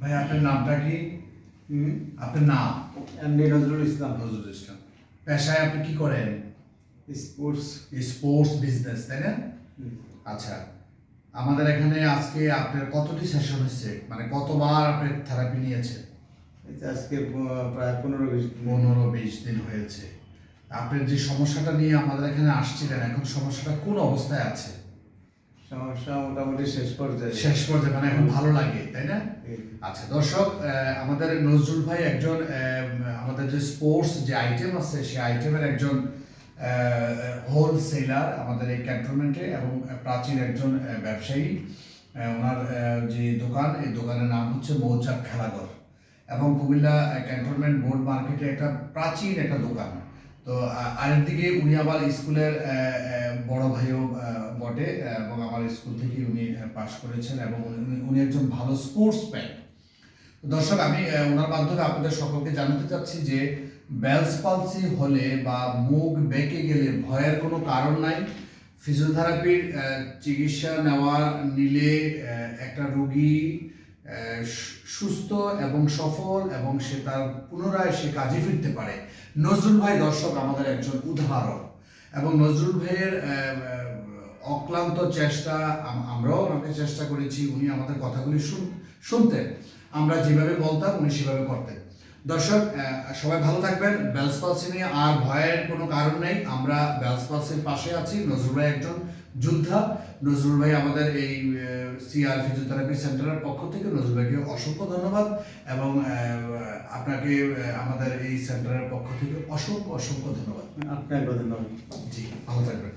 ভাই আপনার নামটা কি? আপনার নাম? এমডি নজরুল ইসলাম। নজরুল ইসলাম। পেশায় আপনি কি করেন? স্পোর্টস বিজনেস, তাই না? আচ্ছা, আমাদের এখানে আজকে আপনার কতটি সেশন হচ্ছে, মানে কতবার আপনি থেরাপি নিয়েছেন? আজকে প্রায় 15-20 15-20 দিন হয়েছে। আপনার যে সমস্যাটা নিয়ে আমাদের এখানে আসছিলেন, এখন সমস্যাটা কোন অবস্থায় আছে? সমস্যা মোটামুটি শেষ পর্যায়ে, মানে এখন ভালো লাগে, তাই না? আচ্ছা দর্শক, আমাদের নজরুল ভাই একজন আমাদের যে স্পোর্টস যে আইটেম আছে সেই আইটেমের একজন হোলসেলার আমাদের এই ক্যান্টনমেন্টে, এবং প্রাচীন একজন ব্যবসায়ী। ওনার যে দোকান, এই দোকানের নাম হচ্ছে মৌচাক খেলাঘর, এবং কুমিল্লা ক্যান্টনমেন্ট বোর্ড মার্কেটে একটা প্রাচীন একটা দোকান। তো আরেকদিকে উনি আবার স্কুলের বড় ভাইও বটে, এবং আমার স্কুল থেকে উনি পাশ করেছেন, এবং উনি একজন ভালো স্পোর্টসম্যান। দর্শক, আমি ওনার মাধ্যমে আপনাদের সকলকে জানাতে চাচ্ছি যে বেলস পালসি হলে বা মুখ বেঁকে গেলে ভয়ের কোনো কারণ নাই। ফিজিওথেরাপির চিকিৎসা নিলে একটা রোগী সুস্থ এবং সফল, এবং সে তার পুনরায় সে কাজে ফিরতে পারে। নজরুল ভাই দর্শক আমাদের একজন উদাহরণ, এবং নজরুল ভাইয়ের অক্লান্ত চেষ্টা, আমরাও ওনাকে চেষ্টা করেছি। উনি আমাদের কথাগুলি শুনতেন, আমরা যেভাবে বলতাম উনি সেভাবে করতেন। দর্শক, সবাই ভালো থাকবেন। বেলস পালসি নিয়ে আর ভয়ের কোনো কারণ নেই, আমরা বেলস পালসির পাশে আছি। নজরুল ভাই একজন যোদ্ধা। নজরুল ভাই আমাদের এই সিআর ফিজিওথেরাপি সেন্টারের পক্ষ থেকে নজরুল ভাইকে অসংখ্য ধন্যবাদ, এবং আপনাকে আমাদের এই সেন্টারের পক্ষ থেকে অসংখ্য ধন্যবাদ। আপনাকে ধন্যবাদ। জি, ভালো থাকবেন।